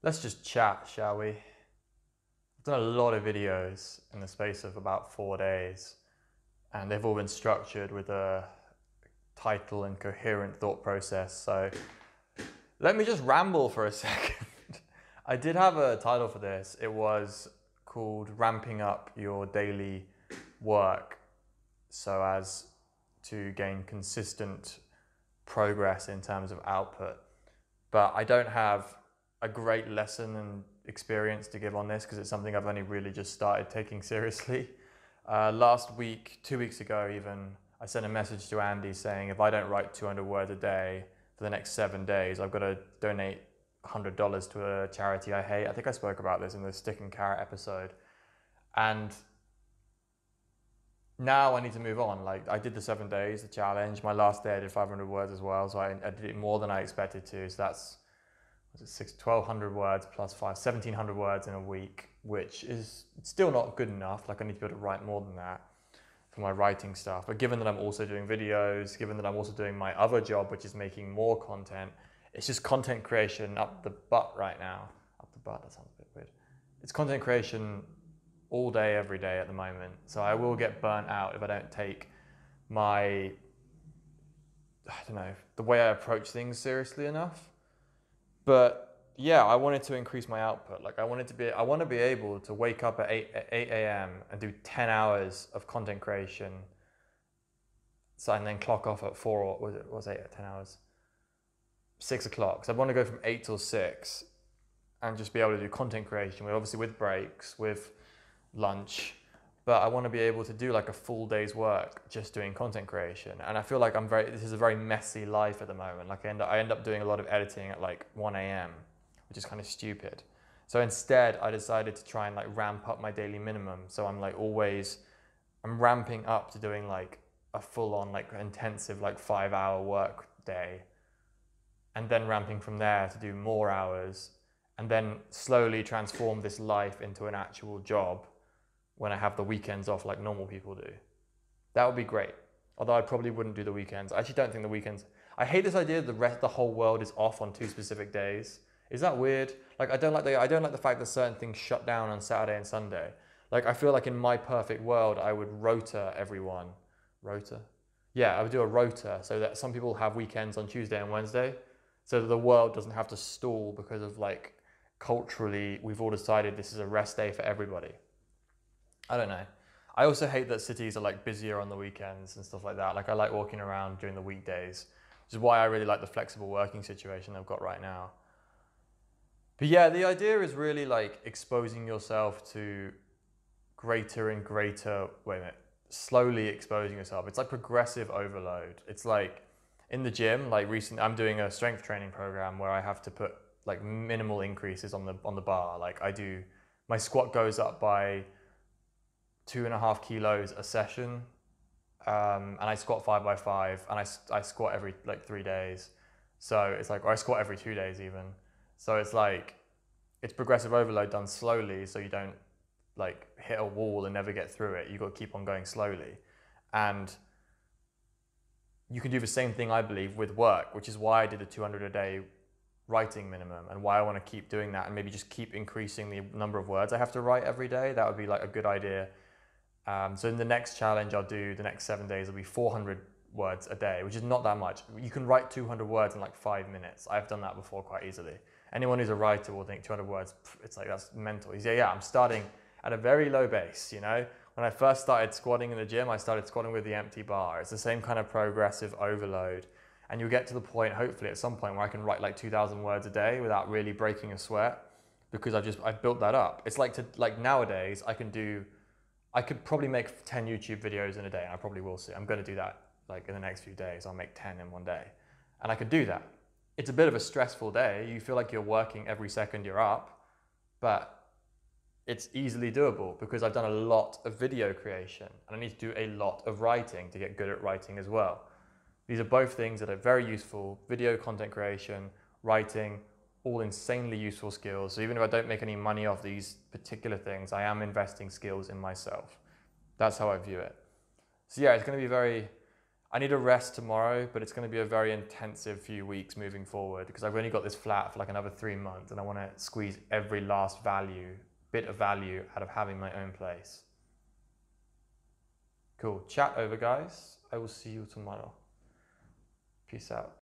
Let's just chat, shall we? I've done a lot of videos in the space of about 4 days, and they've all been structured with a title and coherent thought process. So let me just ramble for a second. I did have a title for this. It was called Ramping Up Your Daily Work so as to gain consistent progress in terms of output. But I don't have a great lesson and experience to give on this because it's something I've only really just started taking seriously. Last week, 2 weeks ago even, I sent a message to Andy saying if I don't write 200 words a day for the next 7 days, I've got to donate $100 to a charity I hate. I think I spoke about this in the Stick and Carrot episode. And now I need to move on. Like, I did the 7 days, the challenge. My last day I did 500 words as well, so I did it more than I expected to. So that's 1,200 words plus 1,700 words in a week, which is still not good enough. Like, I need to be able to write more than that for my writing stuff. But given that I'm also doing videos, given that I'm also doing my other job, which is making more content, it's just content creation up the butt right now. Up the butt, that sounds a bit weird. It's content creation all day, every day at the moment. So I will get burnt out if I don't take my, the way I approach things seriously enough. But yeah, I wanted to increase my output. Like, I want to be able to wake up at 8 a.m. and do 10 hours of content creation. So, and then clock off at 4, or was it 8 or 10 hours? 6 o'clock. So I want to go from 8 till 6 and just be able to do content creation, obviously with breaks, with lunch. But I want to be able to do like a full day's work just doing content creation. And I feel like this is a very messy life at the moment. Like, I end up doing a lot of editing at like 1 a.m., which is kind of stupid. So instead, I decided to try and like ramp up my daily minimum. So I'm ramping up to doing like a full on like intensive like 5-hour work day, and then ramping from there to do more hours, and then slowly transform this life into an actual job when I have the weekends off like normal people do. That would be great. Although I probably wouldn't do the weekends. I actually don't think the weekends... I hate this idea that the whole world is off on 2 specific days. Is that weird? Like, I don't like the fact that certain things shut down on Saturday and Sunday. Like, I feel like in my perfect world, I would rota everyone. Rota? Yeah, I would do a rota so that some people have weekends on Tuesday and Wednesday, so that the world doesn't have to stall because of, like, culturally, we've all decided this is a rest day for everybody. I don't know. I also hate that cities are like busier on the weekends and stuff like that. Like, I like walking around during the weekdays, which is why I really like the flexible working situation I've got right now. But yeah, the idea is really like exposing yourself to greater and greater, slowly exposing yourself. It's like progressive overload. It's like in the gym, like recently I'm doing a strength training program where I have to put like minimal increases on the bar. Like, my squat goes up by 2.5 kilos a session, and I squat 5x5, and I squat every like 3 days. So it's like, or I squat every 2 days even. So it's like, it's progressive overload done slowly, so you don't like hit a wall and never get through it. You got to keep on going slowly. And you can do the same thing, I believe, with work, which is why I did the 200 a day writing minimum, and why I want to keep doing that, and maybe just keep increasing the number of words I have to write every day. That would be like a good idea. So in the next challenge I'll do, the next 7 days, will be 400 words a day, which is not that much. You can write 200 words in like 5 minutes. I've done that before quite easily. Anyone who's a writer will think 200 words, it's like, that's mental. Yeah, I'm starting at a very low base, you know? When I first started squatting in the gym, I started squatting with the empty bar. It's the same kind of progressive overload. And you'll get to the point, hopefully at some point, where I can write like 2,000 words a day without really breaking a sweat, because I've built that up. It's like nowadays I could probably make 10 YouTube videos in a day, and I probably will see. I'm going to do that like in the next few days. I'll make 10 in one day, and I could do that. It's a bit of a stressful day. You feel like you're working every second you're up, but it's easily doable because I've done a lot of video creation, and I need to do a lot of writing to get good at writing as well. These are both things that are very useful: video content creation, writing, all insanely useful skills. So even if I don't make any money off these particular things, I am investing skills in myself. That's how I view it. So yeah, it's going to be very... I need a rest tomorrow, but it's going to be a very intensive few weeks moving forward because I've only got this flat for like another 3 months and I want to squeeze every last bit of value out of having my own place. Cool. Chat over, guys. I will see you tomorrow. Peace out.